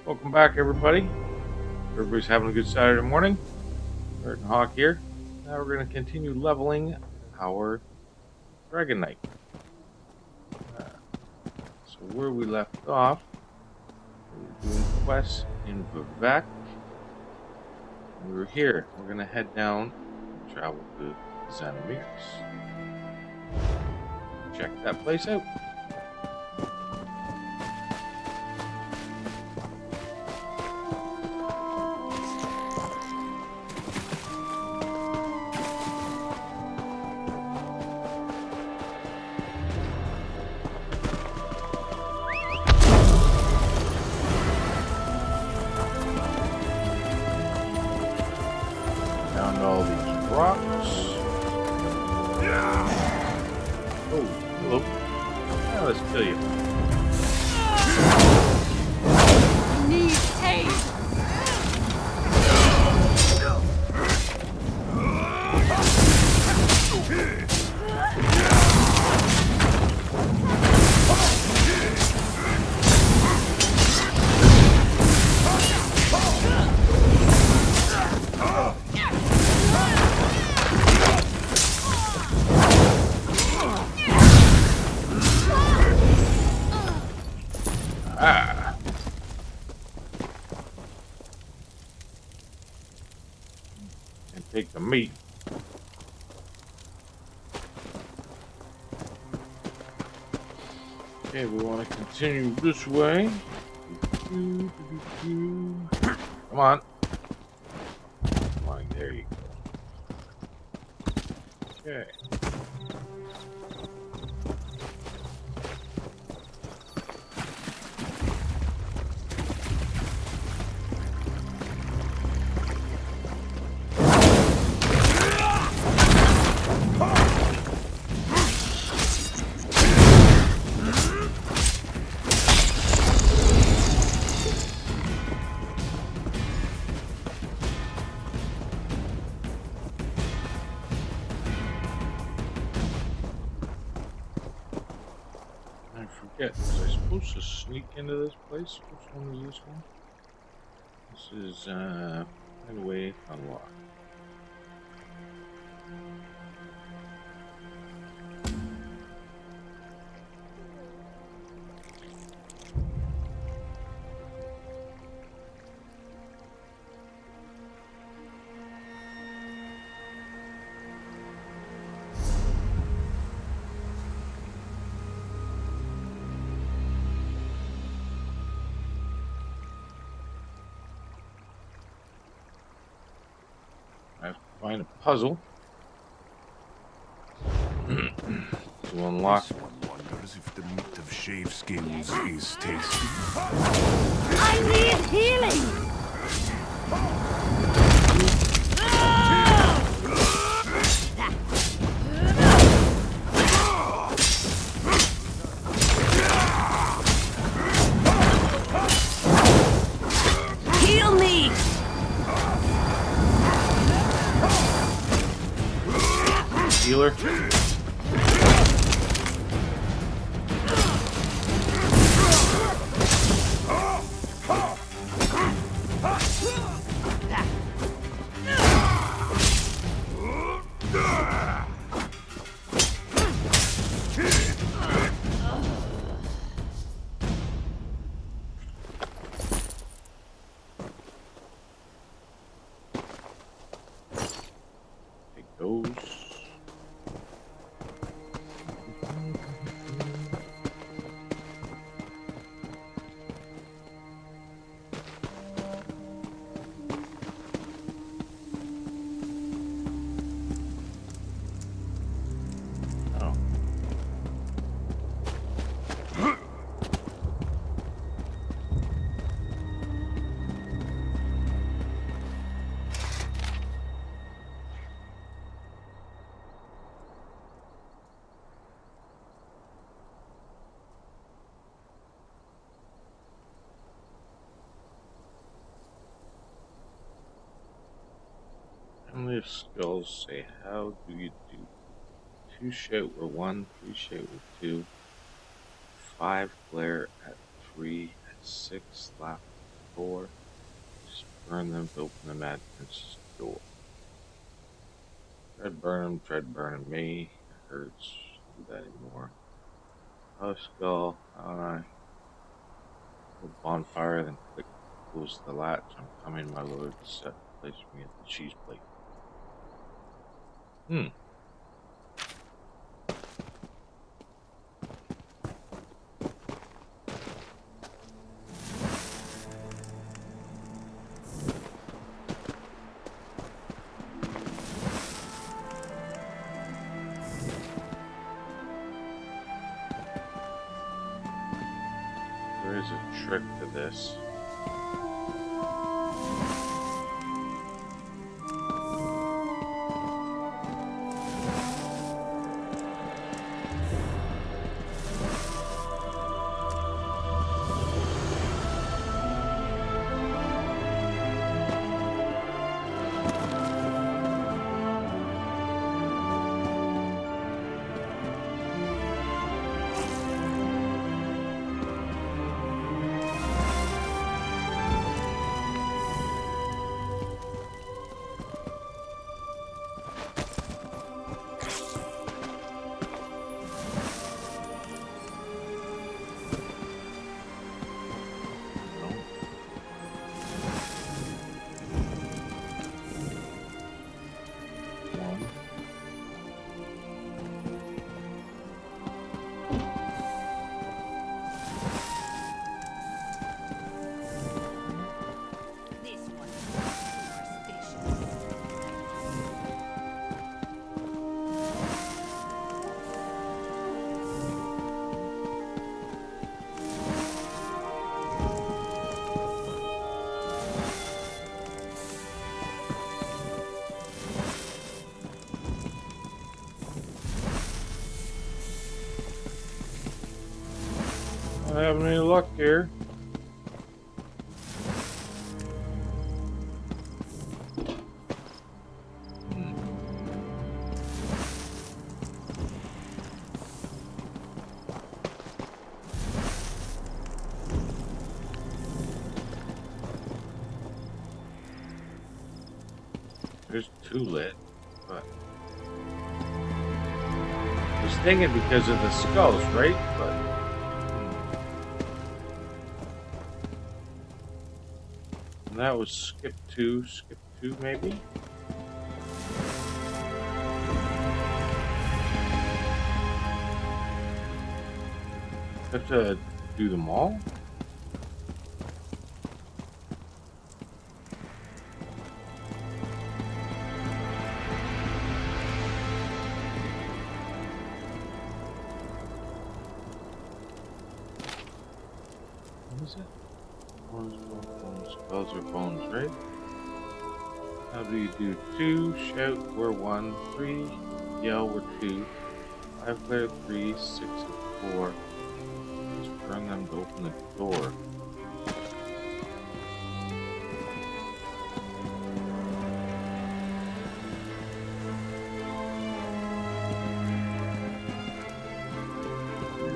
Welcome back, everybody. Everybody's having a good Saturday morning. Hawk here. Now we're going to continue leveling our Dragonknight. So where we left off, we were doing quests in Vvardenfell. We were here. We're going to head down and travel to Xanamirs. Check that place out. Found all these rocks. Oh, hello. Now let's kill you. Need aid. Ah. And take the meat. Okay, we want to continue this way. Come on. Come on, there you go. Okay. I forget, was I supposed to sneak into this place? Which one was this one? This is, hideaway unlocked. I have to find a puzzle to unlock. This one wonders if the meat of shave skills is tasty. I need healing. Heal me. Healer. Take those. Oh. Family of skulls say, how do you do? 2 shout were 1, 3 shout were 2, 5 glare at 3, at 6 laugh door. Just burn them to open the mad prince's door. Tried burning me. It hurts. Don't do that anymore. Oh, skull. Bonfire, then click, close the latch. I'm coming, my lord. Set, place me at the cheese plate. There is a trick to this. This one is superstitious. Not having any luck here. There's two lit, but I was thinking because of the skulls, right? But and that was skip two maybe. Have to do them all. What is it? Bones, skulls or bones, right? How do you do? 2, shout, we're 1, 3, yell, we're 2, 5, clear, 3, 6, and 4. Let's burn them to open the door.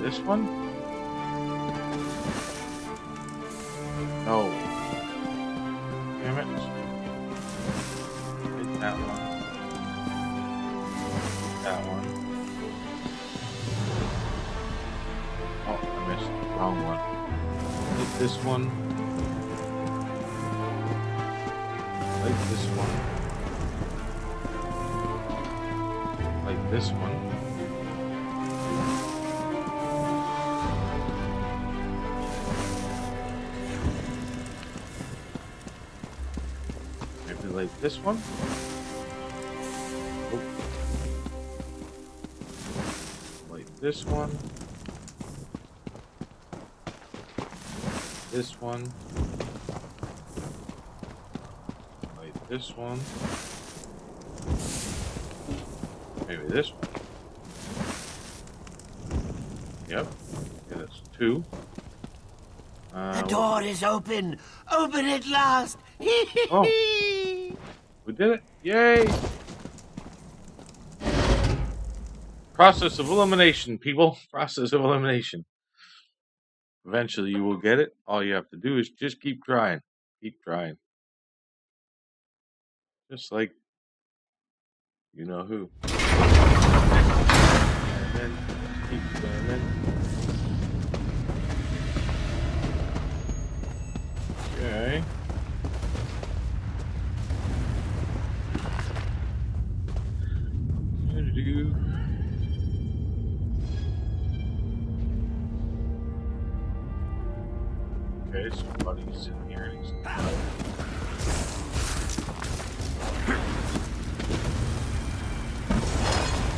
This one? No. Damn it. Take that one. Take that one. Oh, I missed the wrong one. Take this one. Like this one. Like this one. Like this one. Oh. Like this one. This one. Like this one. Maybe this one. Yep. Okay, that's 2. The door is open! Open at last! Oh. We did it! Yay! Process of elimination, people. Process of elimination. Eventually you will get it. All you have to do is just keep trying. Keep trying. Just like you know who. And then keep swimming. Okay. Do. Okay, so Buddy's in here and he's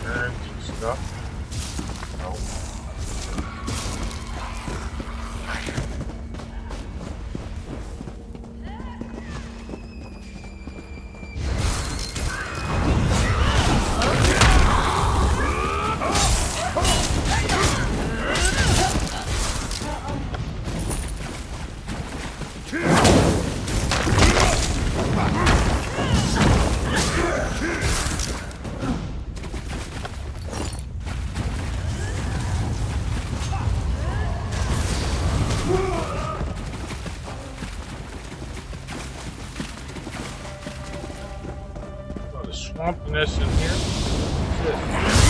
turns and stuff. No. Oh, the swampiness in here. What's this?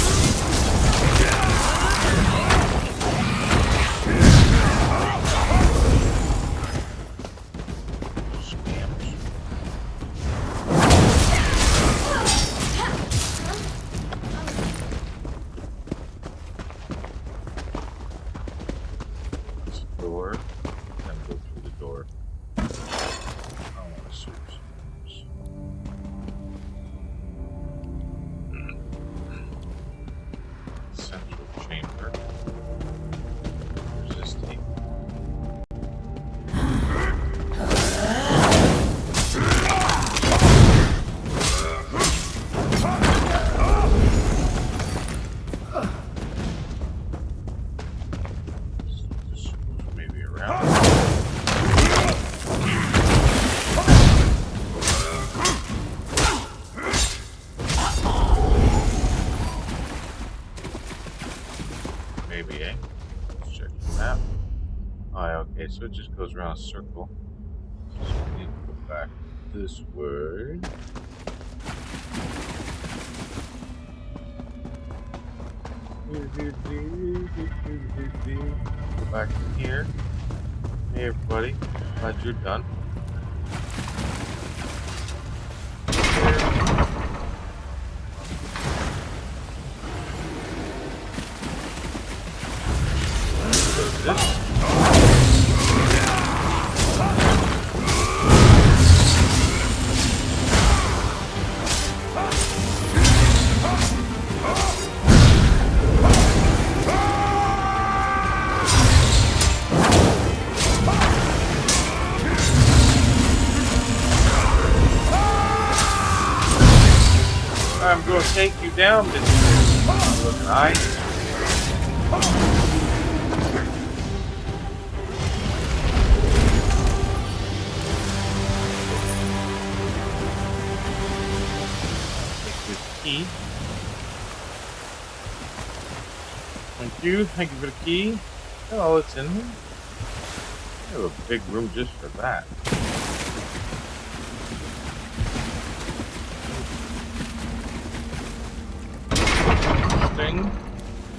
Scams. It's a door. Then go through the door. I don't want to search scams. Central chamber. Where's this tape? This maybe around. Maybe, eh? Let's check the map. Oh, yeah, okay, so it just goes around a circle. So we need to go back this way. Go back in here. Hey, everybody. Glad you're done. This. I'm going to take you down, Mr. Looking eye. Take this key. Thank you for the key. Oh, it's in here. I have a big room just for that.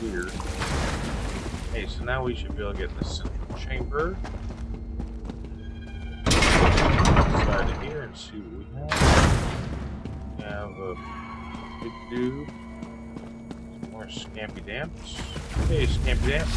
Weird. Okay, so now we should be able to get in the central chamber. Inside of here and see what we have. We have a big dude. Some more Scampy Damps. Hey, Scampy Damps.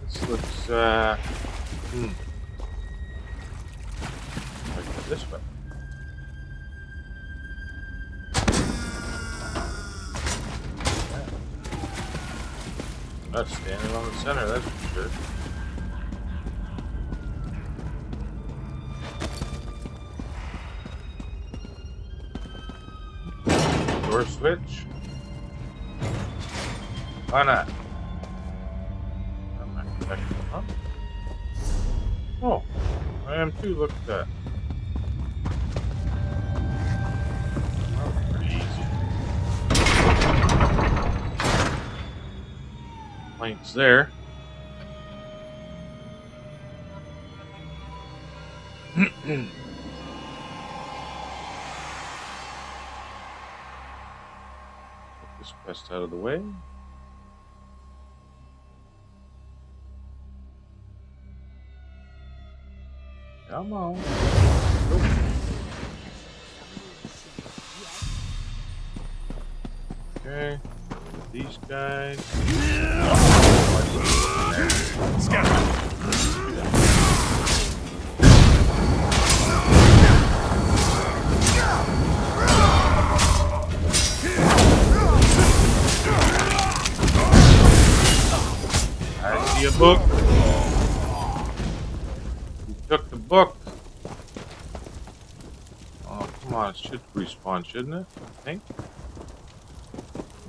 This looks, like this way. Not standing on the center, that's for sure. Door switch. Why not? I'm not protected, huh? Oh, I am too. Look at that. That was pretty easy. Planks there. Put this quest out of the way. Come on. Okay. These guys. I see a book. You took the book. Oh, come on. It should respawn, shouldn't it? I think.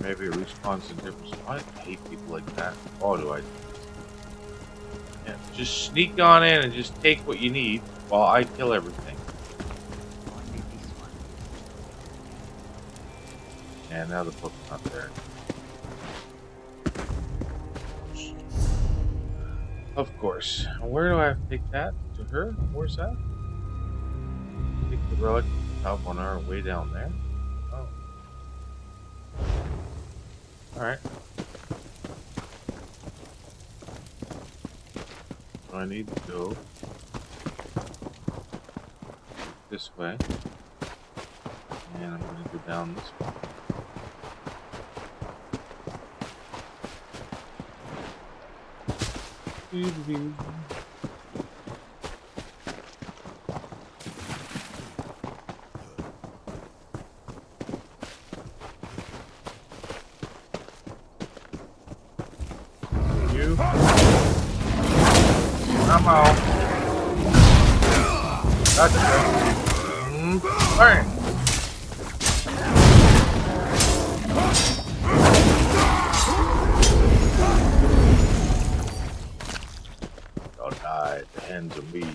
Maybe it respawns in different spots. I hate people like that. Oh, do I? Yeah, just sneak on in and just take what you need while I kill everything. And now the book's not there. Of course. Where do I have to take that? To her? Where's that? Take the relic top on our way down there. Oh. Alright. So I need to go this way. And I'm going to go down this way. You. Come on. Gotcha. Bang. Y'all die at the hands of me.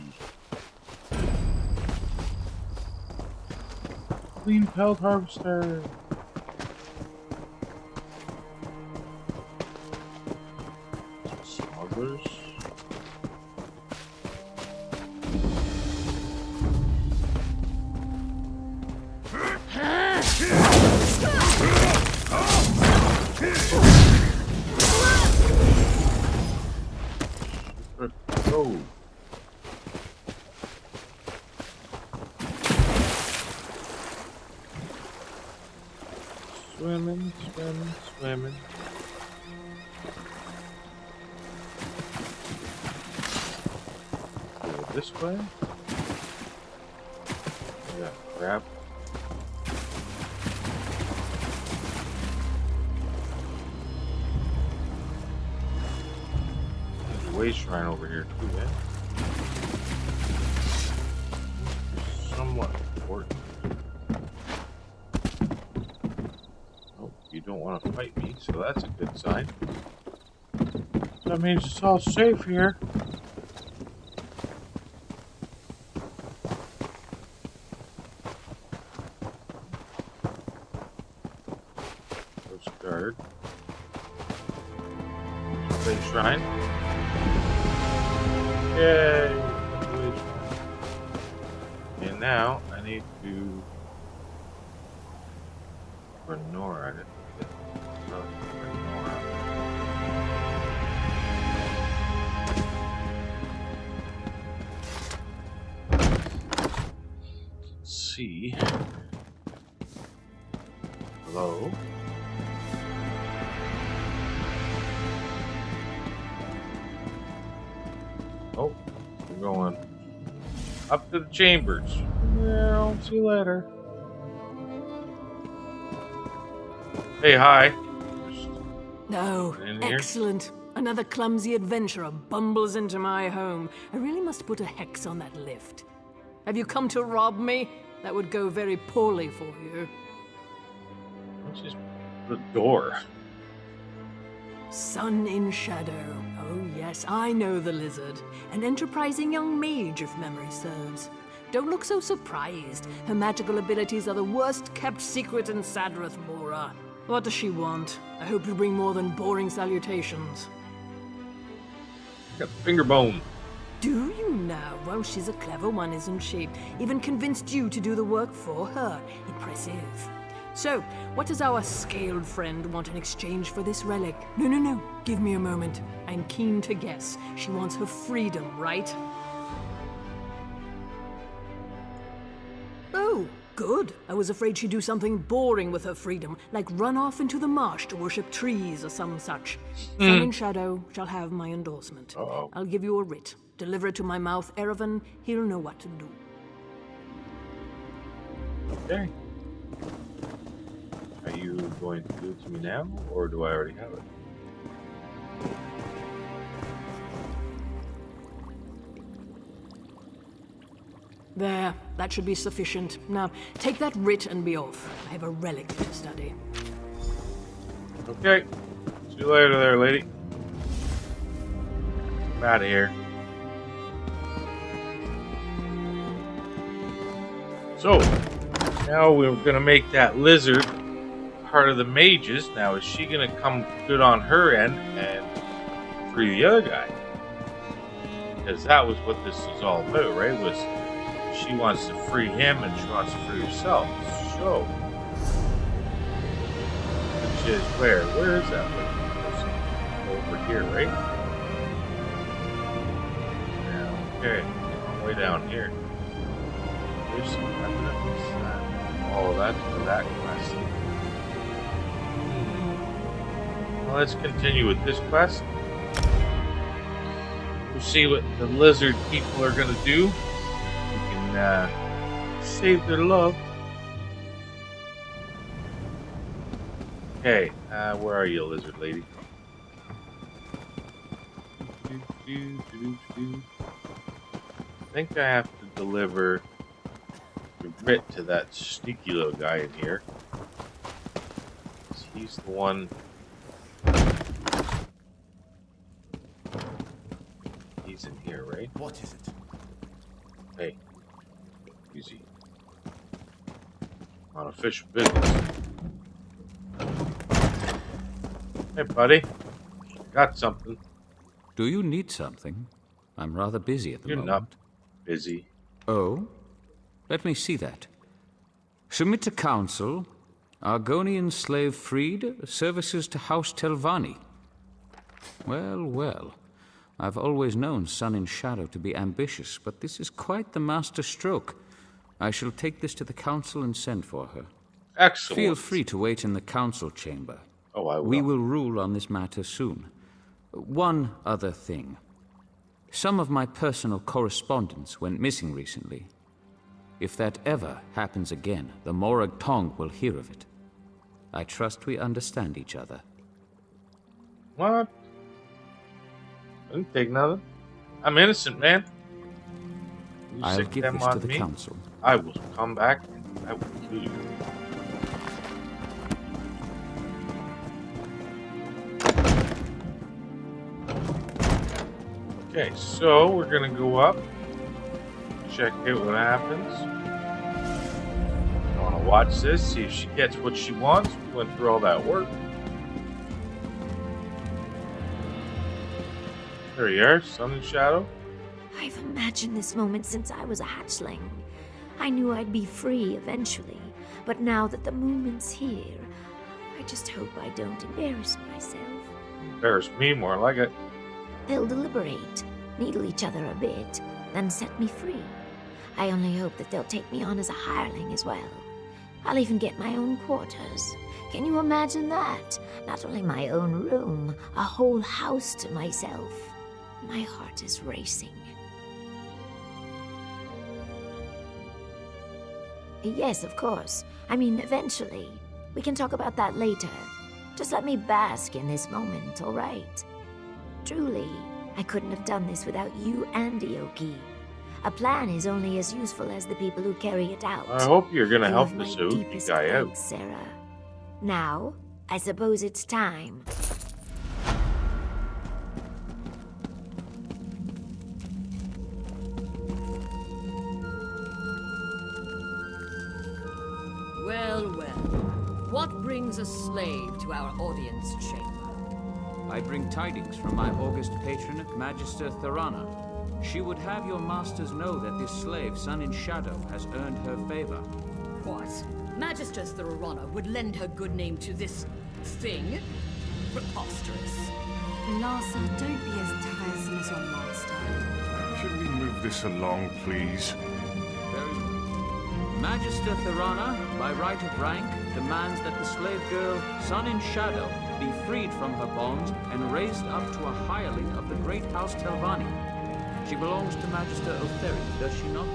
Clean pelt harvester. Smugglers. Oh. Swimming, swimming, swimming. Go this way. Yeah, crap. There's a way shrine over here too, eh? Somewhat important. Oh, you don't want to fight me, so that's a good sign. That means it's all safe here. Coast Guard. Play shrine. Yay! And now I need to for Nora. I didn't get for Nora. Let's see. Hello. Oh, we're going up to the chambers. Yeah, I'll see you later. Hey, hi. No, In here? excellent. Another clumsy adventurer bumbles into my home. I really must put a hex on that lift. Have you come to rob me? That would go very poorly for you. Which is the door. Sun in Shadow. Oh yes, I know the lizard. An enterprising young mage, if memory serves. Don't look so surprised. Her magical abilities are the worst-kept secret in Sadrath, Mora. What does she want? I hope you bring more than boring salutations. Got finger bone. Do you now? Well, she's a clever one, isn't she? Even convinced you to do the work for her. Impressive. So, what does our scaled friend want in exchange for this relic? No. Give me a moment. I'm keen to guess. She wants her freedom, right? Oh, good. I was afraid she'd do something boring with her freedom, like run off into the marsh to worship trees or some such. Sun and Shadow shall have my endorsement. Uh-oh. I'll give you a writ. Deliver it to my mouth, Erevan. He'll know what to do. Okay. Are you going to do it to me now, or do I already have it? There, that should be sufficient. Now, take that writ and be off. I have a relic to study. Okay. See you later there, lady. I'm out of here. So, now we're gonna make that lizard part of the mages. Now, is she gonna come good on her end and free the other guy? Because that was what this is all about, right? Was she wants to free him and she wants to free herself. So, which is where? Where is that place? Over here, right? Yeah, okay, all the way down here. There's some evidence that all that's for that quest. Well, let's continue with this quest. We'll see what the lizard people are gonna do. We can save their love. Okay, where are you, lizard lady? I think I have to deliver the writ to that sneaky little guy in here. He's the one. He's in here, right? What is it? Hey, easy. On official business. Hey, buddy. Got something. Do you need something? I'm rather busy at the You're moment. not busy. Oh? Let me see that. Submit to council. Argonian slave freed. Services to House Telvanni. Well, well. I've always known Sun in Shadow to be ambitious, but this is quite the master stroke. I shall take this to the council and send for her. Excellent. Feel free to wait in the council chamber. Oh, I will. We will rule on this matter soon. One other thing. Some of my personal correspondence went missing recently. If that ever happens again, the Morag Tong will hear of it. I trust we understand each other. What? I didn't take nothing. I'm innocent, man. You I'll sick give them this on to the me, council. I will come back and I will kill you. Okay, so we're gonna go up, check out what happens. I wanna watch this, see if she gets what she wants. We went through all that work. There you are, Sun and Shadow. I've imagined this moment since I was a hatchling. I knew I'd be free eventually, but now that the movement's here, I just hope I don't embarrass myself. Embarrass me, more like it. They'll deliberate, needle each other a bit, then set me free. I only hope that they'll take me on as a hireling as well. I'll even get my own quarters. Can you imagine that? Not only my own room, a whole house to myself. My heart is racing. Yes, of course. I mean, eventually. We can talk about that later. Just let me bask in this moment, all right? Truly, I couldn't have done this without you and Ioki. A plan is only as useful as the people who carry it out. I hope you're gonna You help have this my Oki deepest guy out. thanks, Sarah. Now, I suppose it's time. Well, well. What brings a slave to our audience chamber? I bring tidings from my august patron, Magister Thorana. She would have your masters know that this slave, Sun in Shadow, has earned her favor. What? Magister Thorana would lend her good name to this thing? Preposterous. Larsa, don't be as tiresome as your master. Should we move this along, please? Very well. Magister Thorana, by right of rank, demands that the slave girl, Sun in Shadow, be freed from her bonds and raised up to a hireling of the great house Telvanni. She belongs to Magister Otheri, does she not?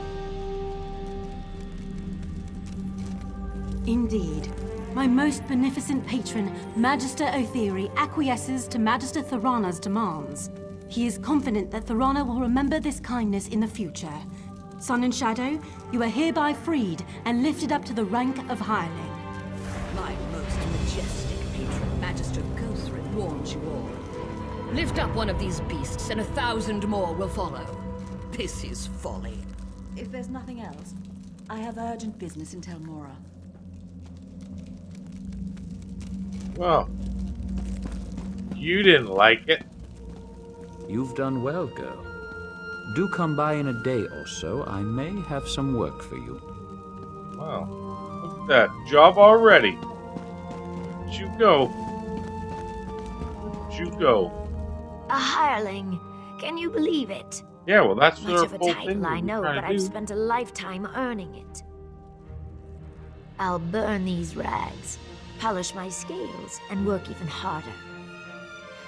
Indeed. My most beneficent patron, Magister Otheri, acquiesces to Magister Thorana's demands. He is confident that Thorana will remember this kindness in the future. Sun and Shadow, you are hereby freed and lifted up to the rank of hireling. My most majestic patron, Magister Gothred, warns you all. Lift up one of these beasts, and 1,000 more will follow. This is folly. If there's nothing else, I have urgent business in Tel Mora. Well, you didn't like it. You've done well, girl. Do come by in a day or so. I may have some work for you. Wow, look at that. Job already. Where'd you go? Where'd you go? A hireling. Can you believe it? Yeah, well, that's Much the of a whole title, thing I we're know, trying but to I've do. spent a lifetime earning it. I'll burn these rags, polish my scales, and work even harder.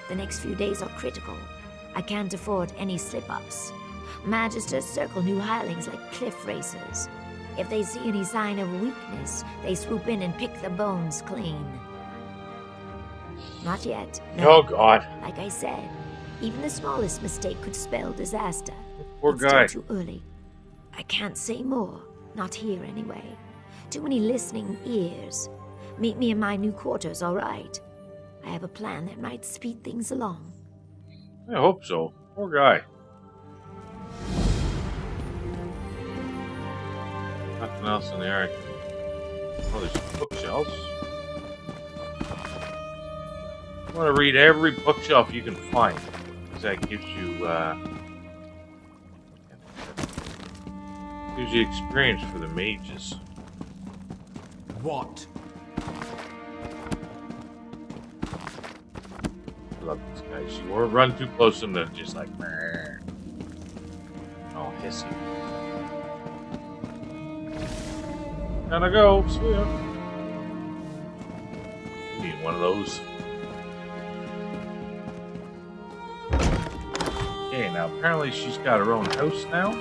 The next few days are critical. I can't afford any slip-ups. Magisters circle new hirelings like cliff racers. If they see any sign of weakness, they swoop in and pick the bones clean. Not yet. Oh, No. God. Like I said, even the smallest mistake could spell disaster. Poor It's guy. still too early. I can't say more. Not here, anyway. Too many listening ears. Meet me in my new quarters, all right? I have a plan that might speed things along. I hope so. Poor guy. Nothing else in the art. Oh, there's bookshelves. You want to read every bookshelf you can find, because that gives you experience for the mages. What? I love these guys. You won't run too close to them, they're just like, "Meh." Oh, hissy. Gotta go. See ya. Need one of those. Okay, now apparently she's got her own house now.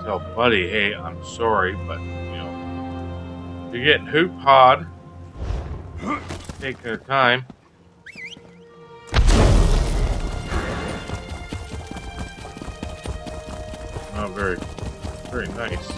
Tell Buddy, hey, I'm sorry, but, you know, you're getting hoop-hawed. Taking her time. Not very, very nice.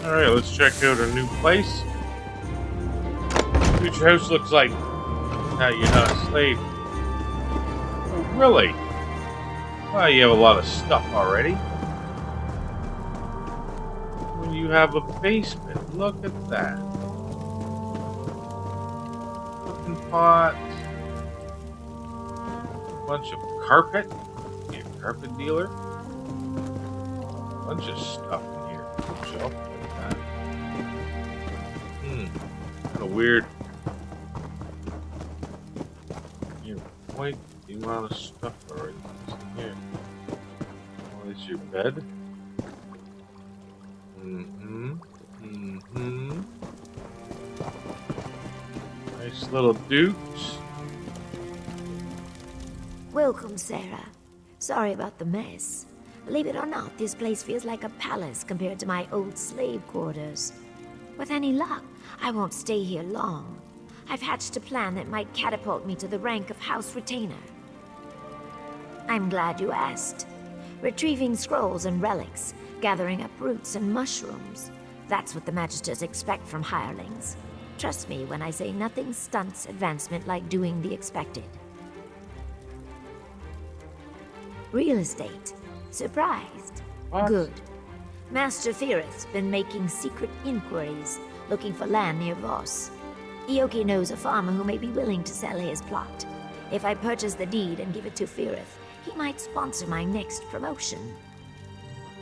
Alright, let's check out our new place. What your house looks like now you're not a slave. Oh, really? Well, you have a lot of stuff already. Well, you have a basement. Look at that. Cooking pot. A bunch of carpet. Be a carpet dealer. A bunch of stuff in here. Shelf like that. Kind of weird. Quite the amount of stuff already in here. Oh, this is your bed. Nice little dukes. Welcome on, Sarah. Sorry about the mess. Believe it or not, this place feels like a palace compared to my old slave quarters. With any luck, I won't stay here long. I've hatched a plan that might catapult me to the rank of House Retainer. I'm glad you asked. Retrieving scrolls and relics, gathering up roots and mushrooms. That's what the Magisters expect from hirelings. Trust me when I say nothing stunts advancement like doing the expected. Real estate. Surprised? What? Good. Master Firith's been making secret inquiries, looking for land near Voss. Ioki knows a farmer who may be willing to sell his plot. If I purchase the deed and give it to Firith, he might sponsor my next promotion.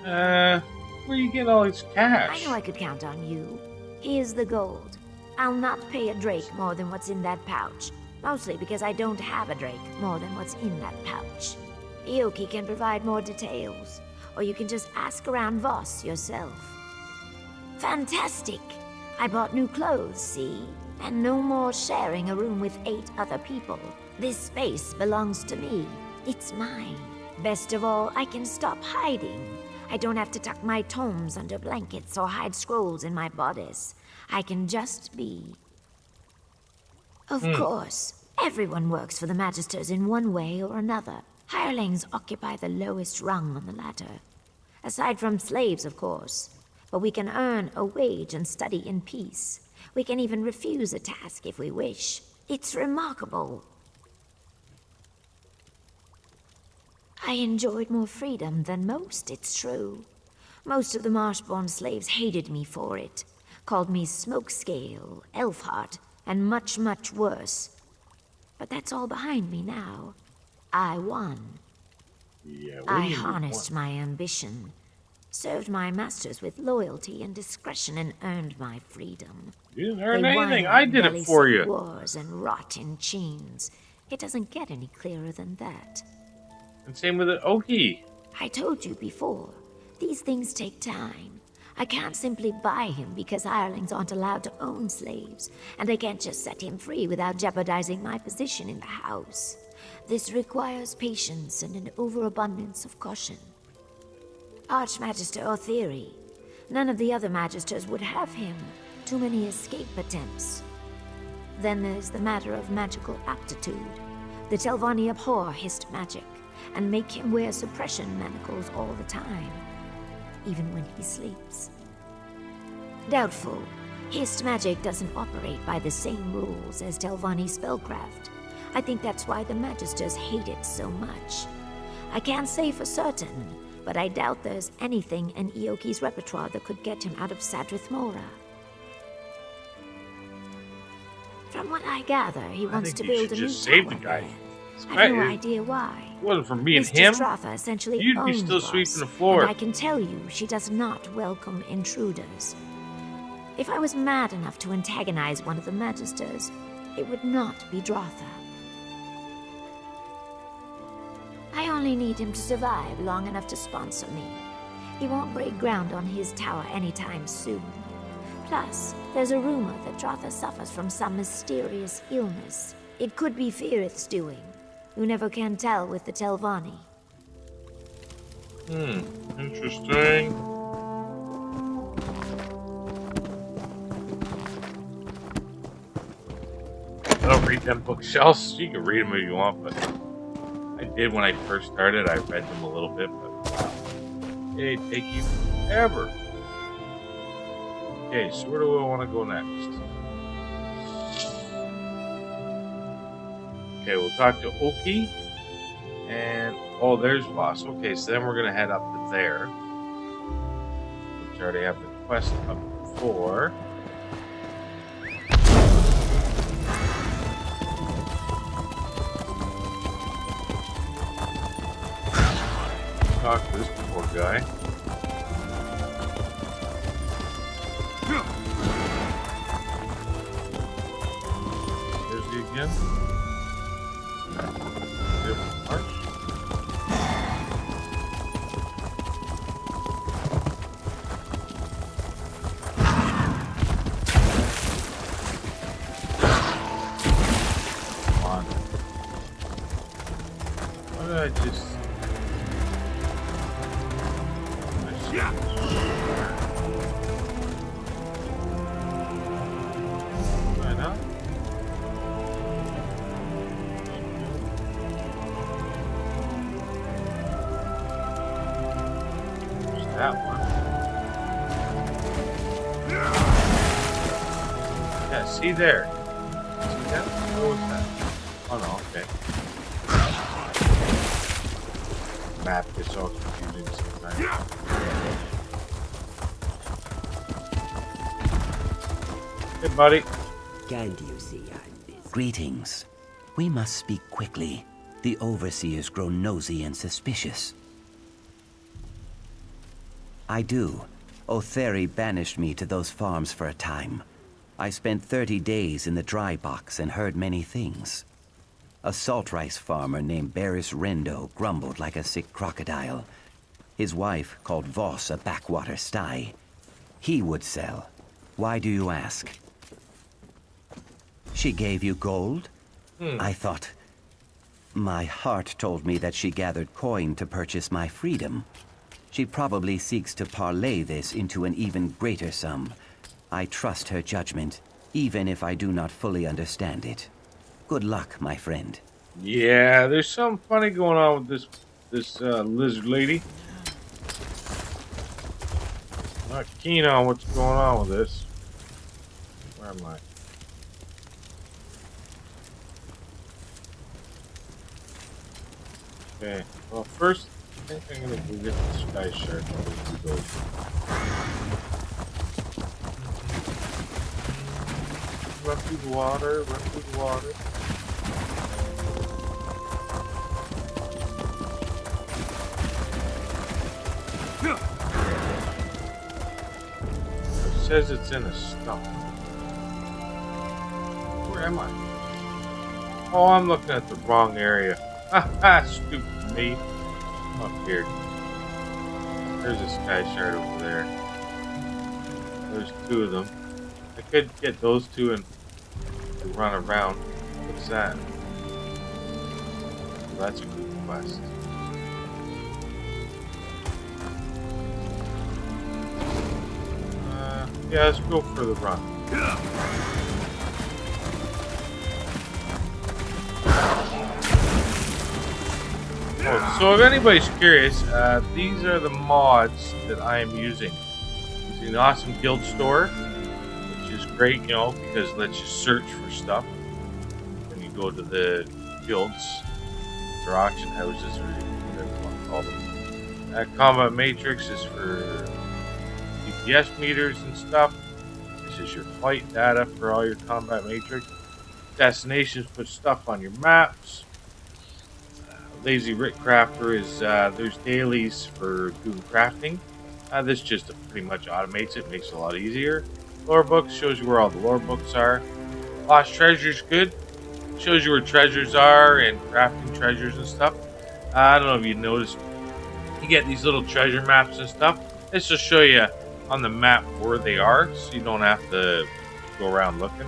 Where you get all this cash? I know I could count on you. Here's the gold. I'll not pay a drake more than what's in that pouch. Mostly because I don't have a drake more than what's in that pouch. Ioki can provide more details, or you can just ask around Voss yourself. Fantastic! I bought new clothes, see? And no more sharing a room with 8 other people. This space belongs to me. It's mine. Best of all, I can stop hiding. I don't have to tuck my tomes under blankets or hide scrolls in my bodice. I can just be. Of course, everyone works for the Magisters in one way or another. Hirelings occupy the lowest rung on the ladder. Aside from slaves, of course. But we can earn a wage and study in peace. We can even refuse a task if we wish. It's remarkable. I enjoyed more freedom than most, it's true. Most of the Marshborn slaves hated me for it. Called me Smokescale, Elfheart, and much, much worse. But that's all behind me now. I won. Yeah, I harnessed my ambition, served my masters with loyalty and discretion, and earned my freedom. You didn't earn They anything. won I did it for belly-sick you. wars and rot in chains. It doesn't get any clearer than that. And same with the Oki. I told you before, these things take time. I can't simply buy him because hirelings aren't allowed to own slaves, and I can't just set him free without jeopardizing my position in the house. This requires patience and an overabundance of caution. Archmagister Otheri. None of the other Magisters would have him. Too many escape attempts. Then there's the matter of magical aptitude. The Telvanni abhor hissed magic, and make him wear suppression manacles all the time, even when he sleeps. Doubtful. Hissed magic doesn't operate by the same rules as Telvanni spellcraft. I think that's why the Magisters hate it so much. I can't say for certain, but I doubt there's anything in Ioki's repertoire that could get him out of Sadrith Mora. From what I gather, he wants to build a new save the tower guy. there. I've no idea why. It wasn't for me and Mr. him. Stratha essentially You'd be owns still Voss, sweeping the floor. and I can tell you she does not welcome intruders. If I was mad enough to antagonize one of the Magisters, it would not be Dratha. I only need him to survive long enough to sponsor me. He won't break ground on his tower anytime soon. Plus, there's a rumor that Dratha suffers from some mysterious illness. It could be Firith's doing. You never can tell with the Telvanni. Interesting. I don't read them bookshelves. You can read them if you want, but I did when I first started. I read them a little bit, but wow. It'd take you forever. Okay, so where do I want to go next? Okay, we'll talk to Oki. And, oh, there's Voss. Okay, so then we're going to head up to there. Which I already have the quest up for. Talk to this poor guy. There's he again. Different march. Come on. What did I see there. See that? What was that? Oh no, okay. Map gets all confusing sometimes. Hey, buddy. Can't you see I'm busy? Greetings. We must speak quickly. The overseers grow nosy and suspicious. I do. Otheri banished me to those farms for a time. I spent 30 days in the dry box and heard many things. A salt rice farmer named Barris Rendo grumbled like a sick crocodile. His wife called Voss a backwater sty. He would sell. Why do you ask? She gave you gold? I thought... My heart told me that she gathered coin to purchase my freedom. She probably seeks to parlay this into an even greater sum. I trust her judgment, even if I do not fully understand it. Good luck, my friend. Yeah, there's something funny going on with this lizard lady. I'm not keen on what's going on with this. Where am I? Okay, well first, I think I'm gonna go get the sky shark. Run through the water, run through the water. It says it's in a stump. Where am I? Oh, I'm looking at the wrong area. Ha, stupid me. I'm up here. There's a sky shard over there. There's two of them. I could get those two and run around. What's that? Well, that's a good quest. Yeah, let's go for the run. So if anybody's curious, these are the mods that I am using. It's an awesome guild store, which is great, you know, because it lets you search for stuff when you go to the guilds or auction houses or whatever you want to call them. Combat Matrix is for DPS meters and stuff. This is your flight data for all your Combat Matrix. Destinations put stuff on your maps. Lazy Rick Crafter is, there's dailies for doing crafting. This just pretty much automates it, makes it a lot easier. Lore books shows you where all the lore books are. Lost Treasure's good. Shows you where treasures are and crafting treasures and stuff. I don't know if you noticed, you get these little treasure maps and stuff. This will show you on the map where they are, so you don't have to go around looking.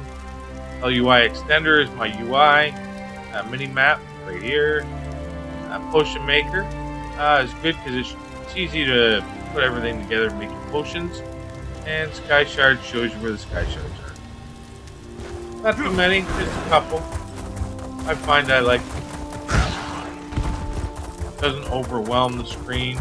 LUI Extender is my UI. Mini map right here. Potion Maker is good because it's easy to put everything together and make your potions. And Sky Shard shows you where the Sky Shards are. Not too many, just a couple. I find I like them. Doesn't overwhelm the screen.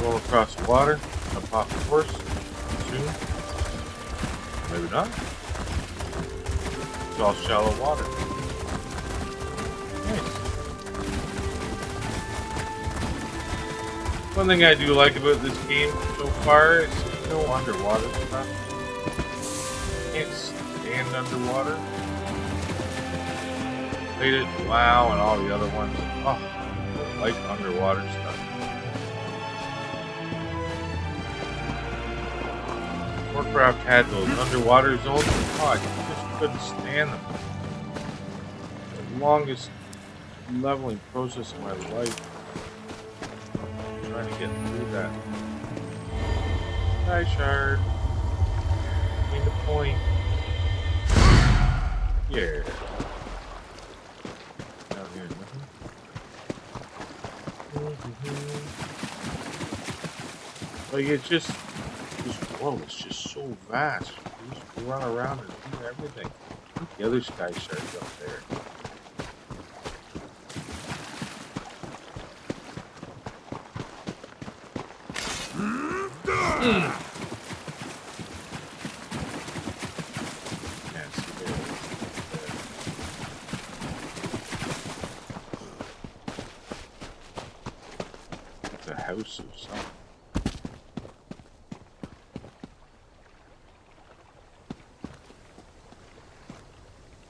Roll across the water, jump off the horse, soon. Maybe not. It's all shallow water. Nice. One thing I do like about this game so far is there's no underwater stuff. You can't stand underwater. Played it, WoW, and all the other ones. Oh, I like underwater stuff. Warcraft had those underwater zones. Oh, I just couldn't stand them. The longest leveling process of my life. I'm trying to get through that. Sky Shard. Gain the point. Yeah. Down here, nothing. Like, it's just... This world is just so vast. You just run around and do everything. The other sky shard's up there. Can't see it. It's a house or something.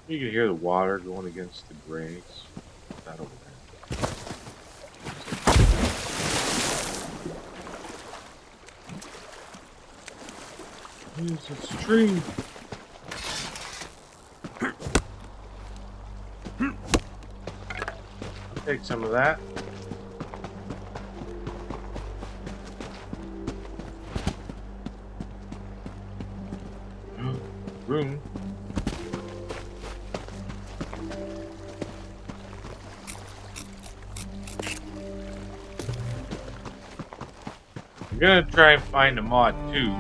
You can hear the water going against the graves. That over there. Use this tree. Take some of that. Room. I'm gonna try and find a mod too.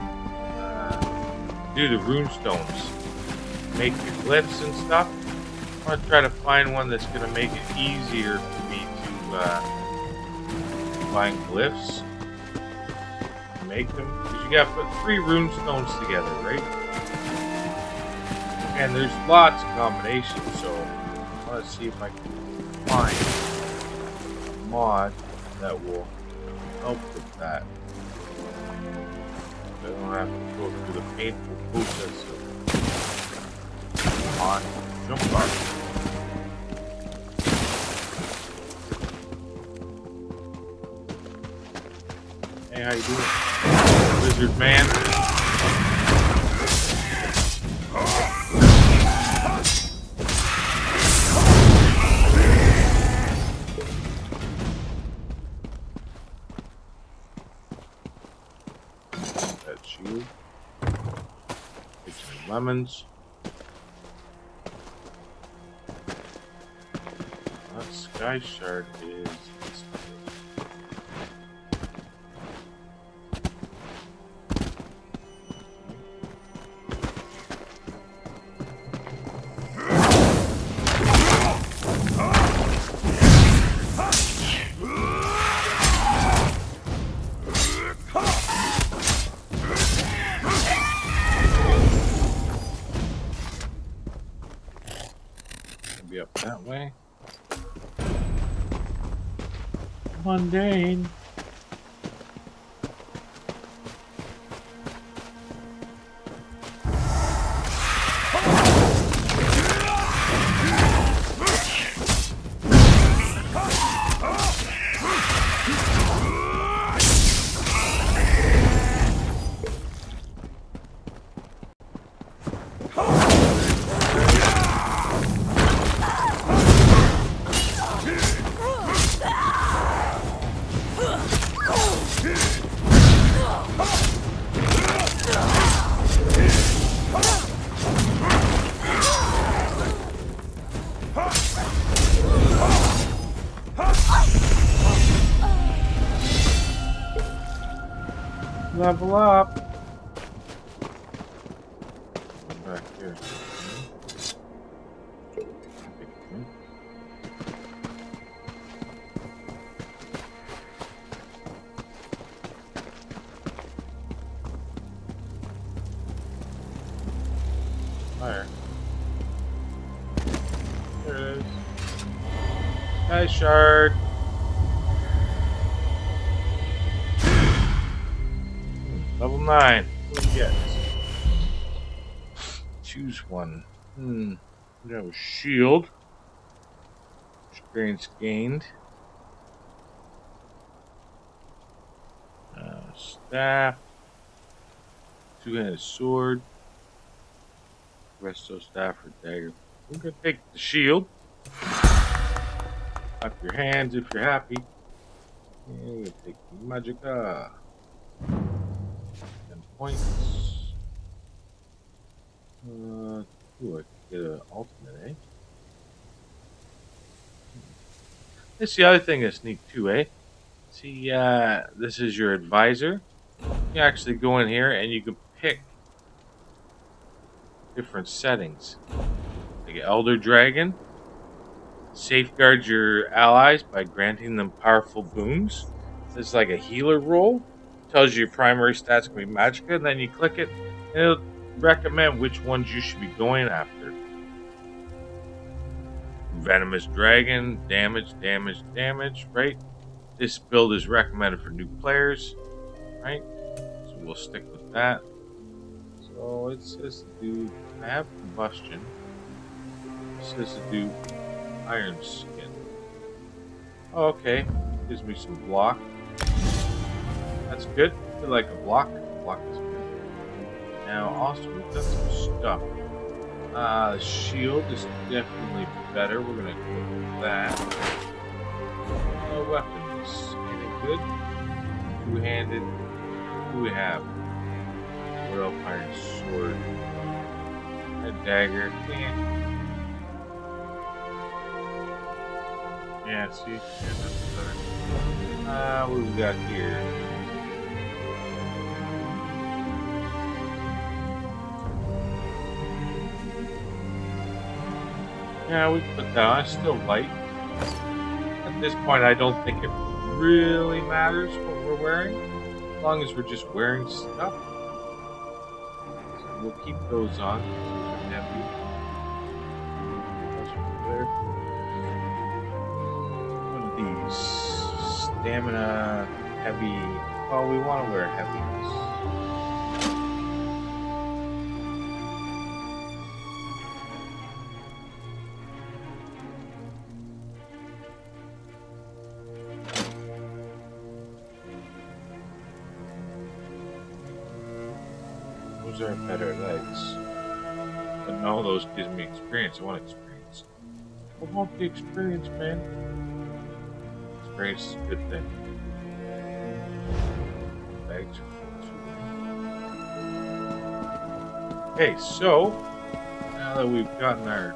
Do the rune stones. Make your glyphs and stuff. I want to try to find one that's gonna make it easier for me to find glyphs. Make them. Because you gotta put 3 rune stones together, right? And there's lots of combinations, so I want to see if I can find a mod that will help with that. I don't have to go through the painful process of on jump art. Hey, how you doing, lizard man? Take some lemons. That sky shard is this place. Be up that way. Mundane. Level up. Back here. Fire. There it is. Sky shard. Level 9. What do we get? Choose one. We have a shield. Experience gained. Staff. 2-handed sword. Resto staff or dagger. We're gonna take the shield. Clap your hands if you're happy. And we're gonna take Magicka. 10 points. Ooh, I can get an ultimate, eh? That's the other thing that's neat too, eh? See, this is your advisor. You actually go in here and you can pick different settings. Like an Elder Dragon. Safeguard your allies by granting them powerful boons. It's like a healer role. Tells you your primary stats can be magicka, and then you click it, and it'll recommend which ones you should be going after. Venomous Dragon, damage, right? This build is recommended for new players, right? So we'll stick with that. So it says to do, I have combustion. It says to do iron skin. Oh, okay. Gives me some block. That's good. I feel like a block. Block is good. Now, also, we've got some stuff. The shield is definitely better. We're gonna go with that. Weapons. Anything good? Two-handed. What do we have? What else? Iron sword. A dagger. Yeah, see? Yeah, that's better. What do we got here? Yeah, we can put that on. It's still light. At this point, I don't think it really matters what we're wearing, as long as we're just wearing stuff. So we'll keep those on. Heavy. What are these? Stamina, heavy. Oh, we want to wear heaviness. Those are better legs. But no, those gives me experience. I want experience. I want the experience, man. Experience is a good thing. Legs are full too. Okay, so now that we've gotten our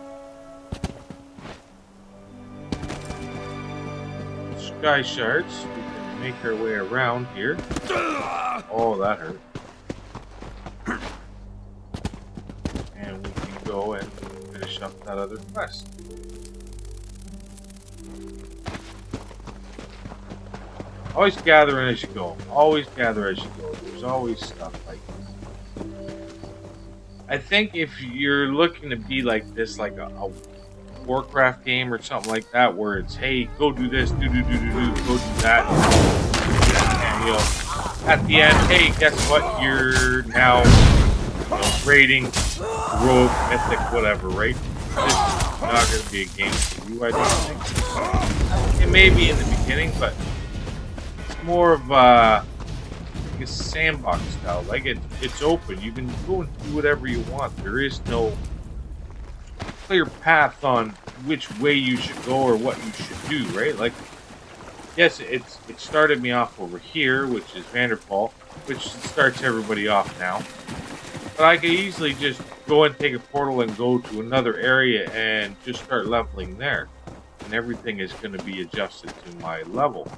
sky shards, we can make our way around here. Oh, that hurt. And we can go and finish up that other quest. Always gather in as you go. Always gather as you go. There's always stuff like this. I think if you're looking to be like this, like a Warcraft game or something like that, where it's, hey, go do this, go do that, and at the end, hey, guess what? You're now rating, rogue, mythic, whatever, right? This is not going to be a game for you, I don't think. It may be in the beginning, but it's more of a sandbox style. Like it's open. You can go and do whatever you want. There is no clear path on which way you should go or what you should do, right? Like, yes, it started me off over here, which is Vvardenfell, which starts everybody off now. But I could easily just go and take a portal and go to another area and just start leveling there. And everything is going to be adjusted to my level.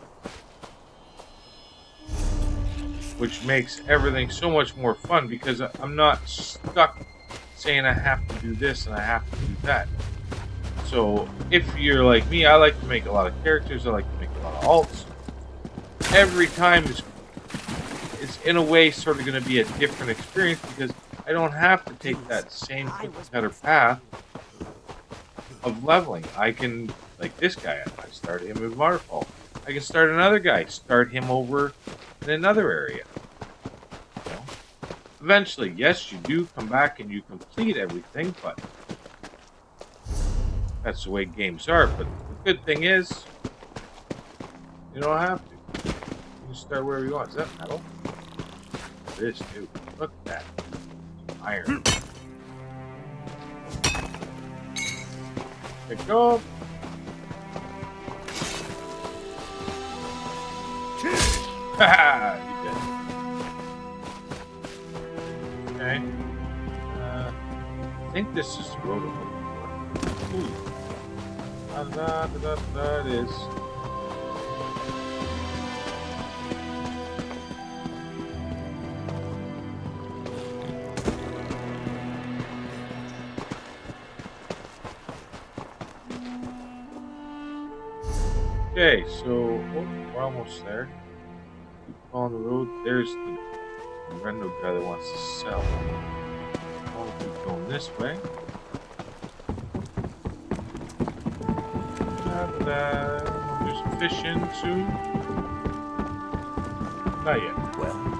Which makes everything so much more fun because I'm not stuck saying I have to do this and I have to do that. So if you're like me, I like to make a lot of characters, I like to make a lot of alts. Every time it's in a way sort of going to be a different experience because I don't have to take that same cookie-cutter path of leveling. I can, like this guy, I started him in Vvardenfell. I can start another guy, start him over in another area. You know? Eventually, yes, you do come back and you complete everything, but that's the way games are. But the good thing is, you don't have to. You can start wherever you want. Is that metal? It is too. Look at that. Iron. Pick up. Haha! You dead. Okay. I think this is the road over. Ooh. That is. Okay, so we're almost there. Keep on the road. There's the rendo guy that wants to sell. I'll keep going this way. And do some fishing soon. Not yet. Well.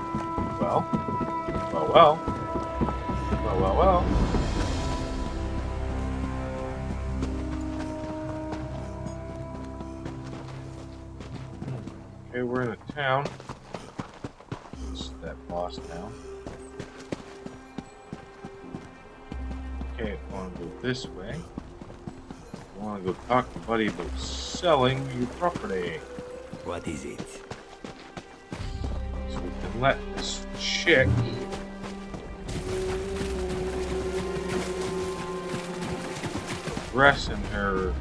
Okay, we're in a town. It's that boss town. Okay, I want to go this way. I want to go talk to Buddy about selling your property. What is it? So we can let this chick progress in her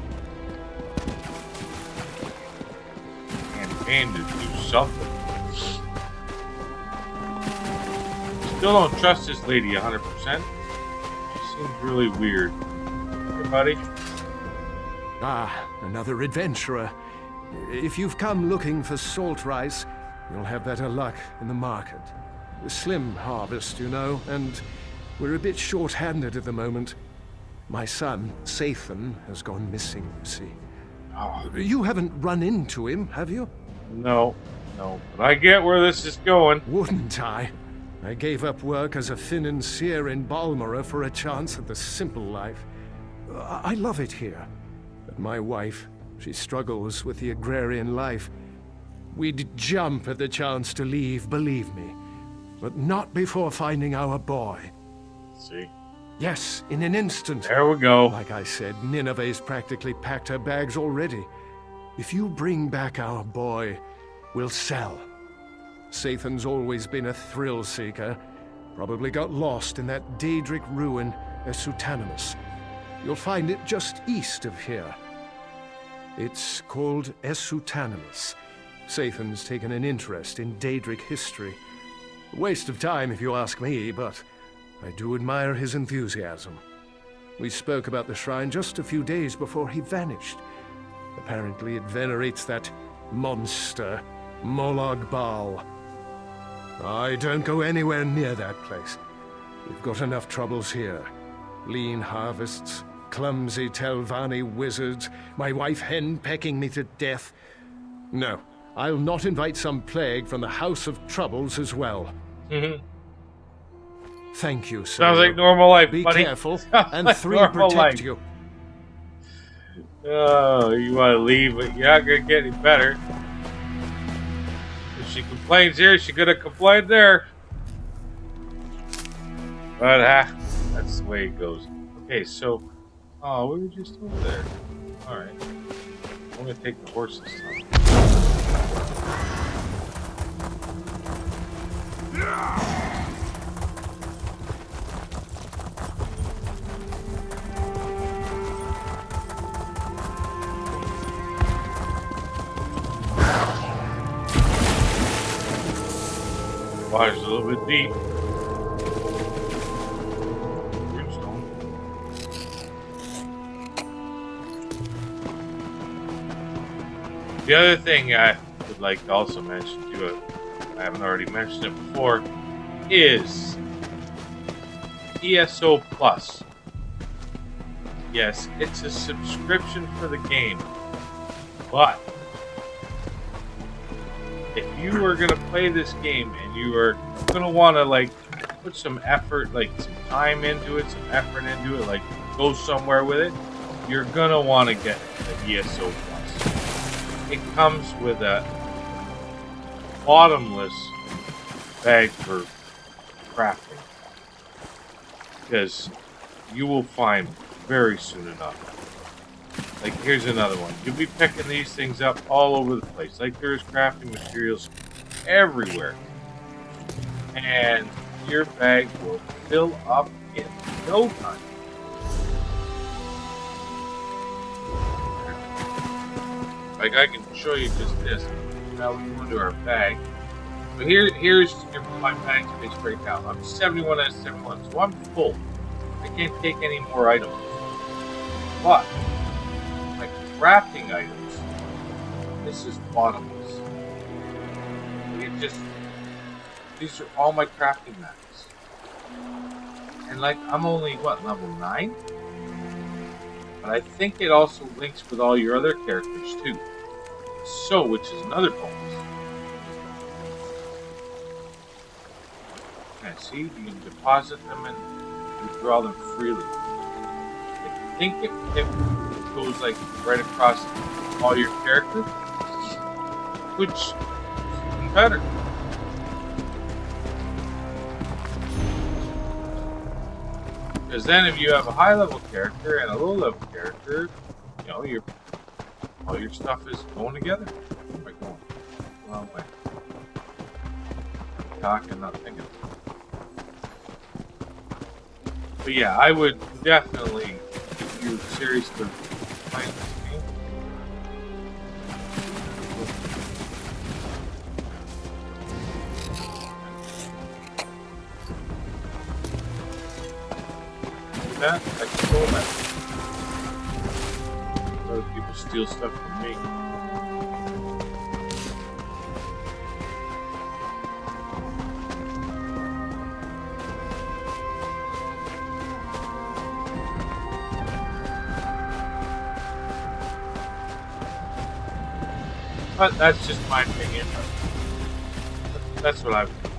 campaign to do something. Still don't trust this lady 100%. She seems really weird. Hey, buddy. Ah, another adventurer. If you've come looking for salt rice, you'll have better luck in the market. A slim harvest, you know, and we're a bit short-handed at the moment. My son, Sathan, has gone missing, you see. Oh. You haven't run into him, have you? No. But I get where this is going. Wouldn't I? I gave up work as a financier in Balmora for a chance at the simple life. I love it here. But my wife, she struggles with the agrarian life. We'd jump at the chance to leave, believe me. But not before finding our boy. See? Yes, in an instant. There we go. Like I said, Nineveh's practically packed her bags already. If you bring back our boy, we'll sell. Sathan's always been a thrill seeker. Probably got lost in that Daedric ruin, Esutanimus. You'll find it just east of here. It's called Esutanimus. Sathan's taken an interest in Daedric history. A waste of time if you ask me, but I do admire his enthusiasm. We spoke about the shrine just a few days before he vanished. Apparently it venerates that monster, Molag Bal. I don't go anywhere near that place. We've got enough troubles here. Lean harvests, clumsy Telvanni wizards, my wife hen-pecking me to death. No, I'll not invite some plague from the House of Troubles as well. Thank you, sir. Sounds like normal life, Be buddy. careful, Sounds and like 3 normal protect life. you. Oh, you want to leave, but you're not going to get any better. If she complains here, she's going to complain there. But that's the way it goes. Okay, so, we were just over there. Alright. I'm going to take the horse this time. Water's a little bit deep. Brimstone. The other thing I would like to also mention too, I haven't already mentioned it before, is ESO Plus. Yes, it's a subscription for the game, but if you are going to play this game and you are going to want to like put some effort, like some time into it, some effort into it, like go somewhere with it, you're going to want to get the ESO Plus. It comes with a bottomless bag for crafting, because you will find very soon enough. Like, here's another one. You'll be picking these things up all over the place. Like, there's crafting materials everywhere. And your bag will fill up in no time. Like, I can show you just this. Now we go into our bag. But here's my bag space right now. I'm 71 out of 71, so I'm full. I can't take any more items. But my crafting items This is bottomless. It just, these are all my crafting mats. And like, I'm only, what, level 9? But I think it also links with all your other characters too. So, which is another bonus. Okay, see, you can deposit them and withdraw them freely. I think it goes like right across all your characters, which is even better. Because then if you have a high level character and a low level character, you know, all your stuff is going together. Where am I going? Wrong way. Talking, not thinking. But yeah, I would definitely, if you're seriously playing this game, do that. I control that. Other people steal stuff from me. But that's just my opinion. That's what I would do.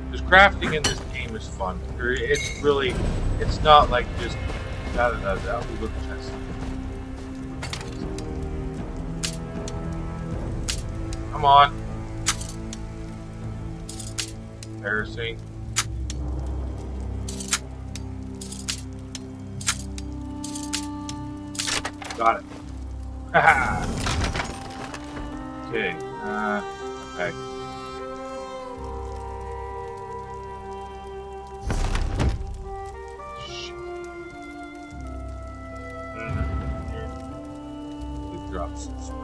Because crafting in this game is fun. It's really, it's not like just da-da-da-da, we look chest. Come on. Embarrassing. Got it. Haha. Okay. Okay. Shit. We dropped some stuff.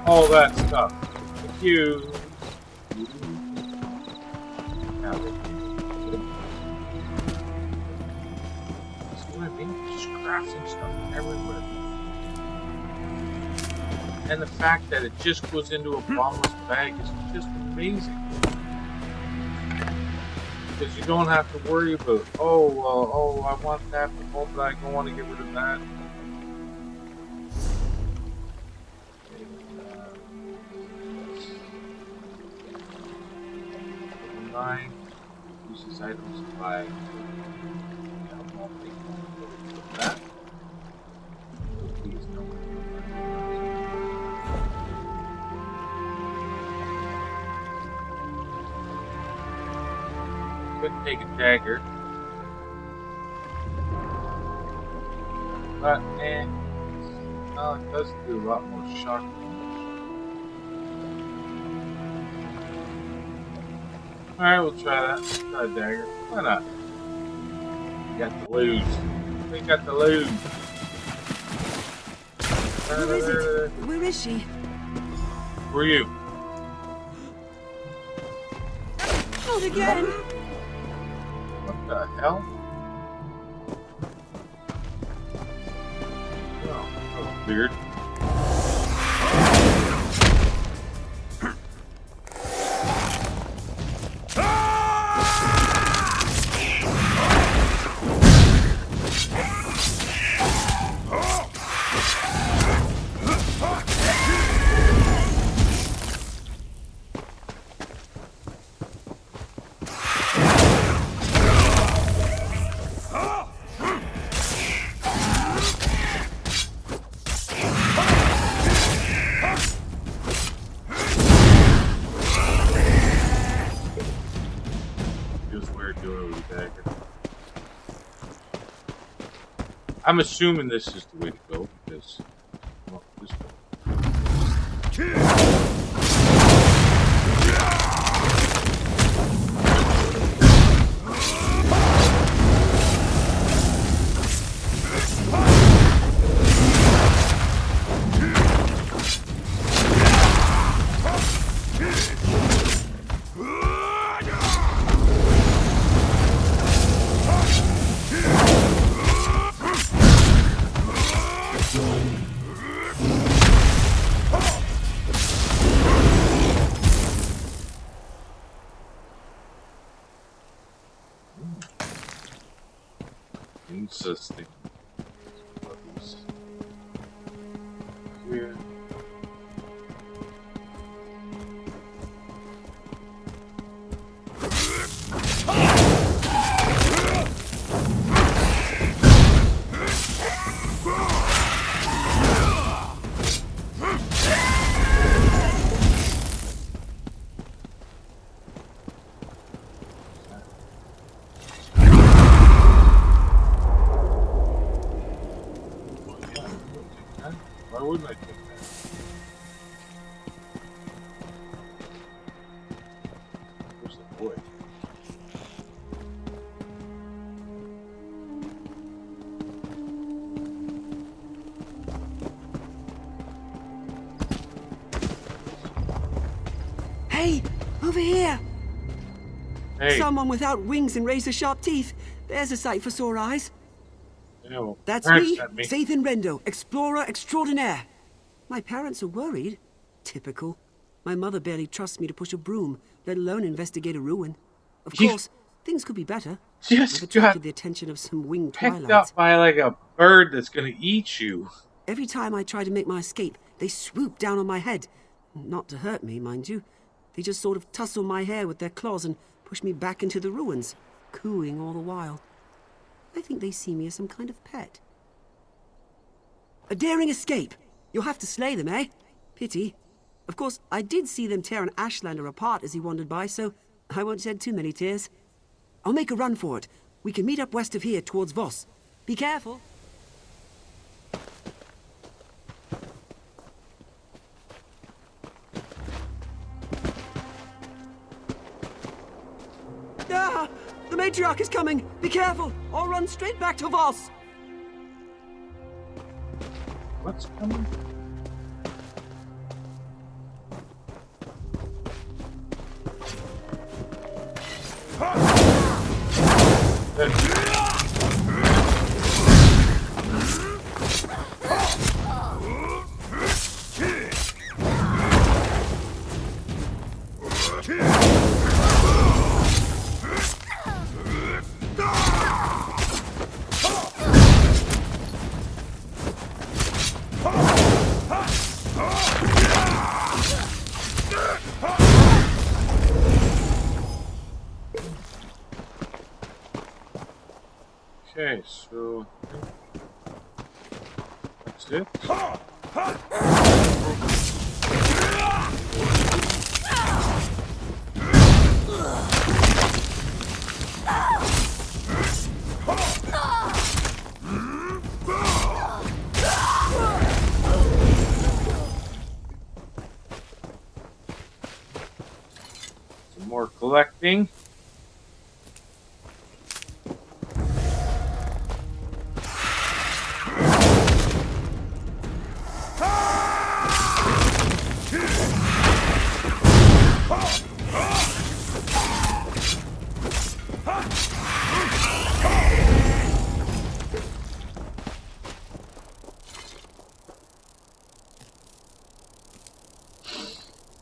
All that stuff. Thank you. Now see what I mean? Just crafting stuff everywhere. And the fact that it just goes into a bottomless bag is just amazing. Because you don't have to worry about, oh, I want that, but I don't want to get rid of that. 9 uses items by that. Please no. Could take a dagger, but no, it does do a lot more shock damage. Alright, we'll try that. Try a dagger. Why not? We got to lose. We got to lose. Where is it? Where is she? Who are you? Not again! What the hell? Oh, that was weird. I'm assuming this is the way to go because, well, this way. Interesting. Here. Why wouldn't I take that? Where's the boy? Hey, over here! Hey. Someone without wings and razor-sharp teeth. There's a sight for sore eyes. Yeah, well, That's parents me, sent Sathan Rendo, explorer extraordinaire. My parents are worried. Typical. My mother barely trusts me to push a broom, let alone investigate a ruin. Of course, things could be better. Just I've attracted the attention of some winged picked twilights. up by like a bird that's gonna eat you. Every time I try to make my escape, they swoop down on my head. Not to hurt me, mind you. They just sort of tussle my hair with their claws and push me back into the ruins, cooing all the while. I think they see me as some kind of pet. A daring escape. You'll have to slay them, eh? Pity. Of course, I did see them tear an Ashlander apart as he wandered by, so I won't shed too many tears. I'll make a run for it. We can meet up west of here towards Voss. Be careful. Ah! The matriarch is coming! Be careful! I'll run straight back to Voss! What's coming? Okay, so that's it. Some more collecting.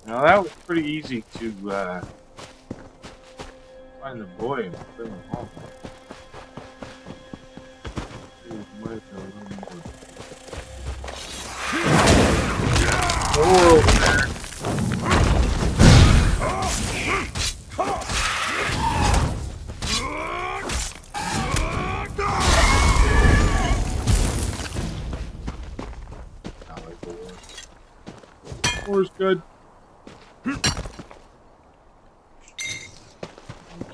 Now that was pretty easy to find the boy and bring him home. Door over there. I like the door. Door's good.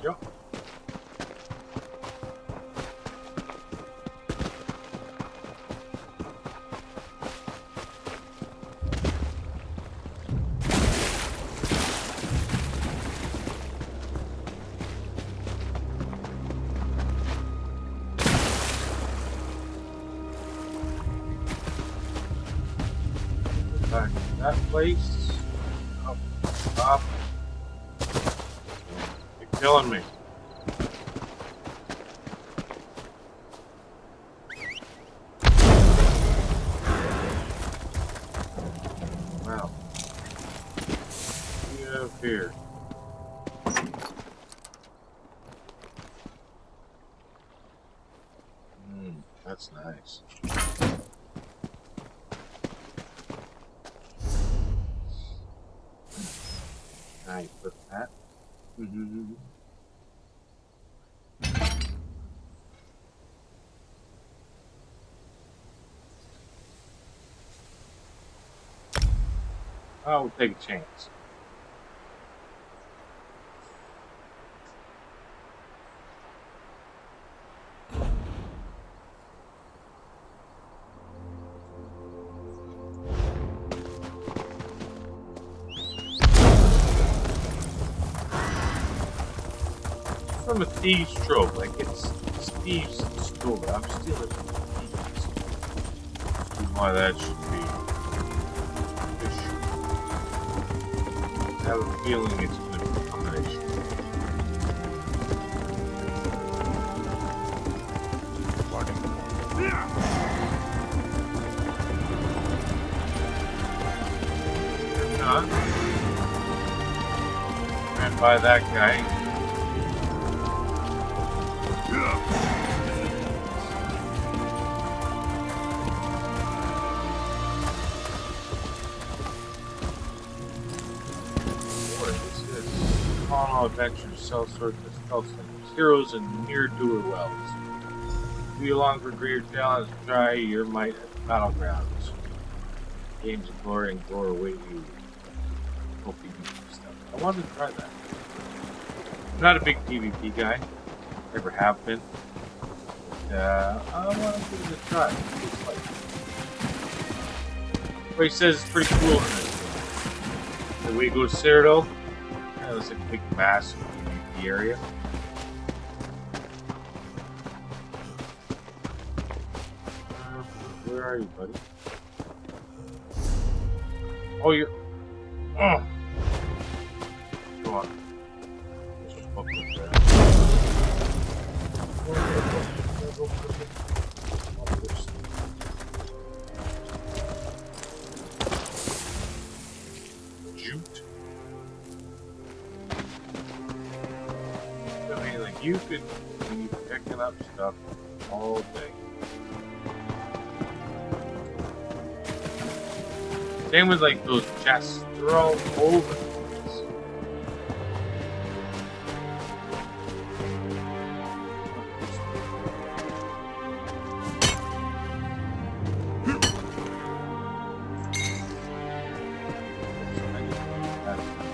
Yep. place. Oh, stop. You're killing me. Wow. What do you have here? That's nice. I put that. I'll take a chance. From a thieves' trope, like it's thieves stole it. I'm stealing from thieves. See why that should be fish. I have a feeling it's going to be a combination. If not, ran by that guy. Adventures, sell sorts of stealth heroes and near-doer wells. Do you long for greater challenge? Try your might at the battlegrounds. Games of glory and gore await you. Hope you can do stuff. I wanted to try that. I'm not a big PvP guy. Never have been. But, I want to give it a try. It's like, everybody says it's pretty cool in this game. The way you go to Cyrodiil. It's like a big, massive PvP area. Where are you, buddy? Oh, you're... Oh! Come on. Let's just fuck with that. Jute. You could be picking up stuff all day. Same with like those chests. They're all over the place.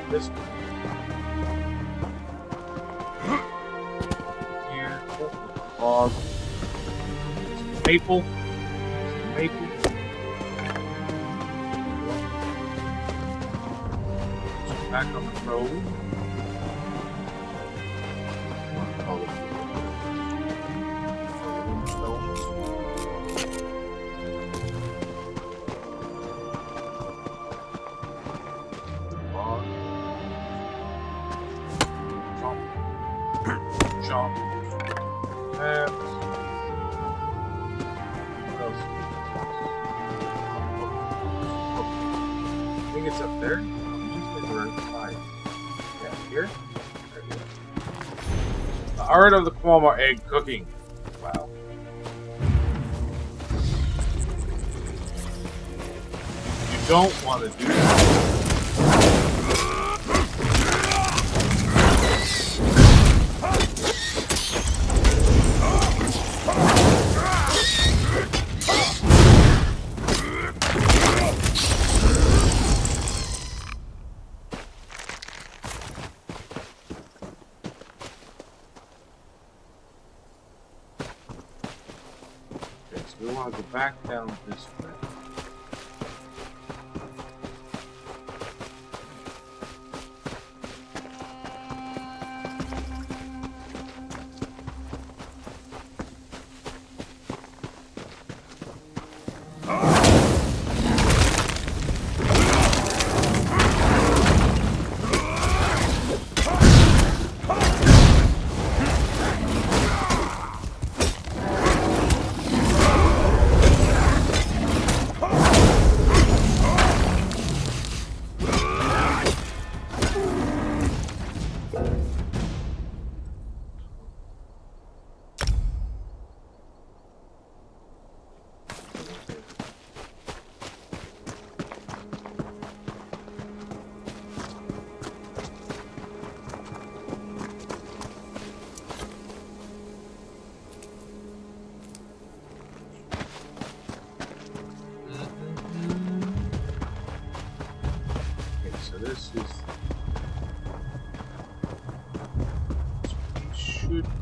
This one. Log. Some maple. Some maple. Some back on the road. Chomp. I think it's up there. These guys are outside. Yeah, here. There it is. The art of the Qualmar egg cooking. Wow. You don't want to do that. We want to go back down this way.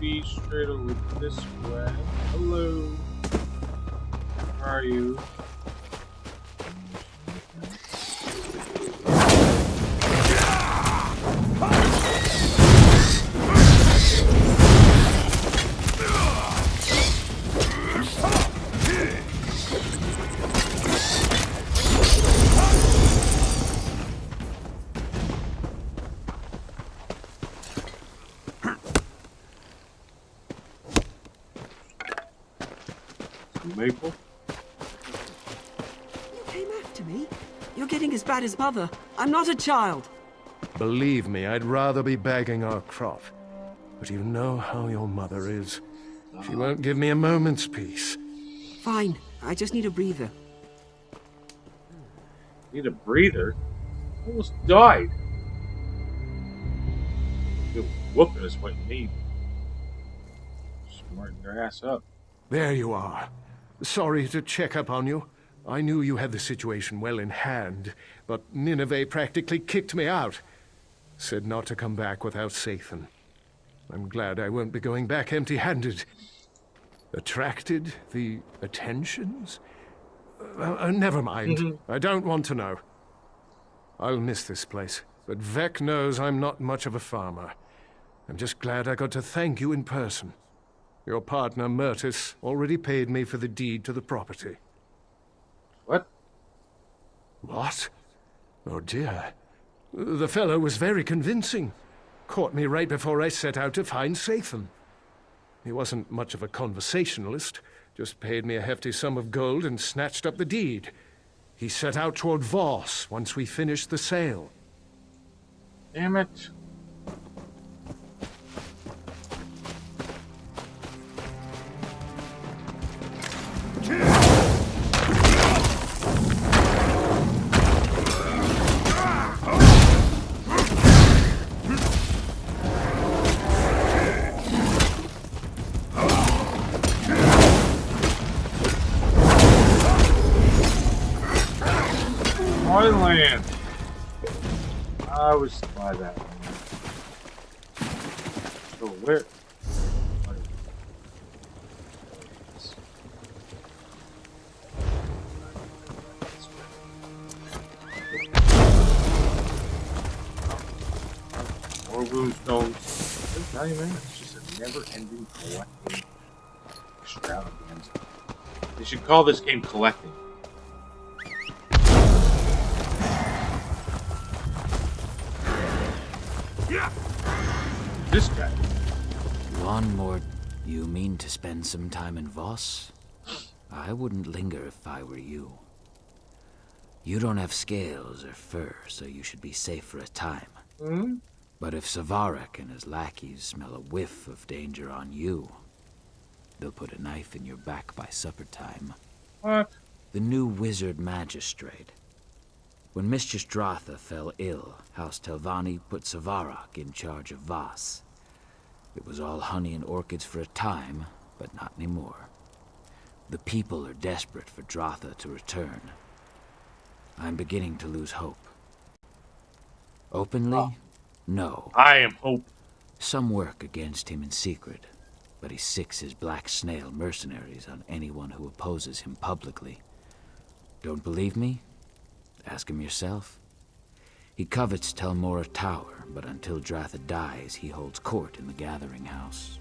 be straight over this way. Hello. Where are you? Maple? You came after me? You're getting as bad as Mother. I'm not a child. Believe me, I'd rather be bagging our crop. But you know how your mother is. She won't give me a moment's peace. Fine. I just need a breather. Need a breather? Almost died. Good whooping is what you need. Smarten your ass up. There you are. Sorry to check up on you. I knew you had the situation well in hand, but Nineveh practically kicked me out. Said not to come back without Sathan. I'm glad I won't be going back empty-handed. Attracted the attentions? Never mind. I don't want to know. I'll miss this place, but Vec knows I'm not much of a farmer. I'm just glad I got to thank you in person. Your partner, Myrtis, already paid me for the deed to the property. What? What? Oh dear. The fellow was very convincing. Caught me right before I set out to find Sathan. He wasn't much of a conversationalist, just paid me a hefty sum of gold and snatched up the deed. He set out toward Voss once we finished the sale. Damn it. Land. I was by that one. So where? More runestones. It's not even. It's just a never-ending collecting extravaganza. They should call this game collecting. This guy. One more. You mean to spend some time in Voss? I wouldn't linger if I were you. You don't have scales or fur, so you should be safe for a time. Hmm? But if Savarak and his lackeys smell a whiff of danger on you, they'll put a knife in your back by supper time. What? The new wizard magistrate. When Mistress Dratha fell ill, House Telvanni put Savarak in charge of Voss. It was all honey and orchids for a time, but not anymore. The people are desperate for Dratha to return. I'm beginning to lose hope. Openly? No. I am hope. Some work against him in secret, but he sicks his black snail mercenaries on anyone who opposes him publicly. Don't believe me? Ask him yourself. He covets Telmora Tower, but until Dratha dies, he holds court in the Gathering House.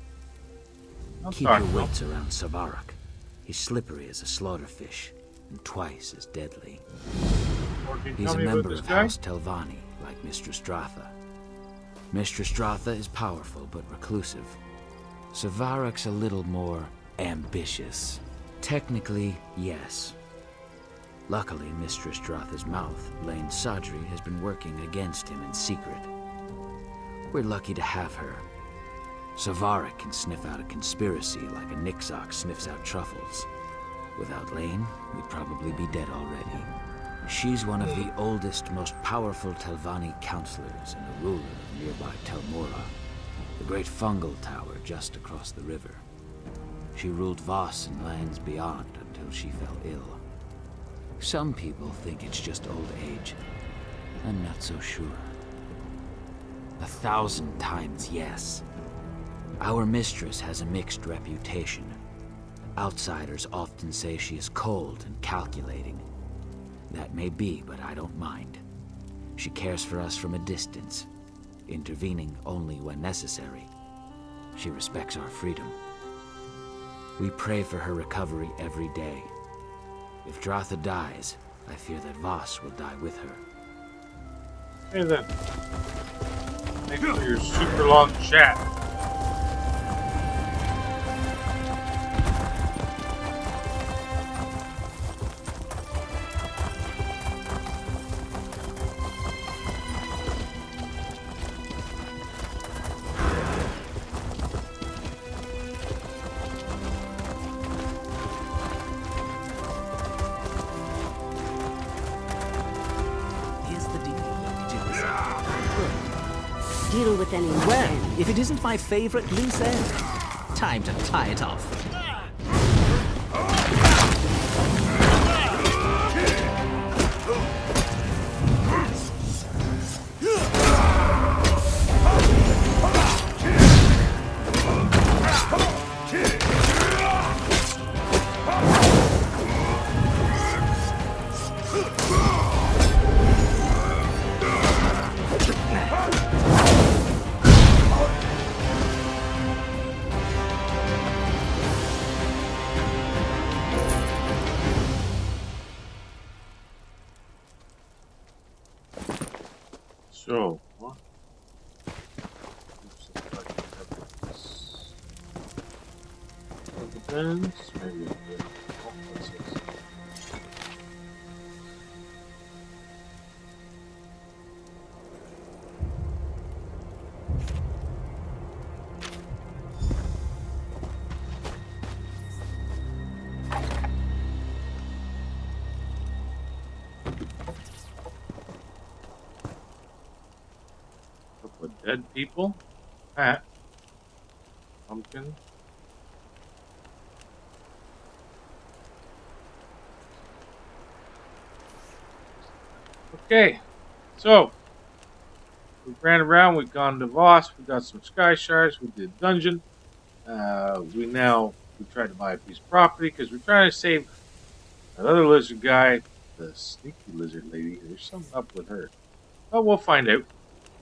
Keep your wits around Savarak. He's slippery as a slaughterfish, and twice as deadly. He's a member of House Telvanni, like Mistress Dratha. Mistress Dratha is powerful but reclusive. Savarak's a little more ambitious. Technically, yes. Luckily, Mistress Dratha's mouth, Lane Sadri, has been working against him in secret. We're lucky to have her. Savarak can sniff out a conspiracy like a Nixox sniffs out truffles. Without Lane, we'd probably be dead already. She's one of the oldest, most powerful Telvanni counselors and a ruler of nearby Telmora, the great fungal tower just across the river. She ruled Voss and lands beyond until she fell ill. Some people think it's just old age. I'm not so sure. 1,000 times yes. Our mistress has a mixed reputation. Outsiders often say she is cold and calculating. That may be, but I don't mind. She cares for us from a distance, intervening only when necessary. She respects our freedom. We pray for her recovery every day. If Dratha dies, I fear that Voss will die with her. Hey then. Thanks for your super long chat. Deal with any Well, if it isn't my favorite loose end, time to tie it off. So, what? Looks like I have this. Depends. Maybe. Oh, what's this? Couple of dead people. Hat. Pumpkin. Okay, so we ran around. We've gone to Voss. We got some sky shards. We did dungeon. We tried to buy a piece of property because we're trying to save another lizard guy, the sneaky lizard lady. There's something up with her, but we'll find out.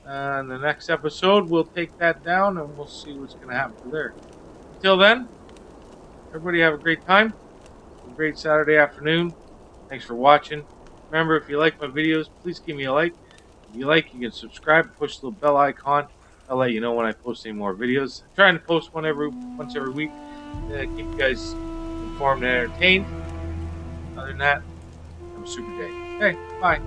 In the next episode, we'll take that down and we'll see what's going to happen from there. Until then, everybody have a great time. A great Saturday afternoon. Thanks for watching. Remember, if you like my videos, please give me a like. If you like, you can subscribe, push the little bell icon. I'll let you know when I post any more videos. I'm trying to post once every week to keep you guys informed and entertained. Other than that, have a super day. Okay, bye.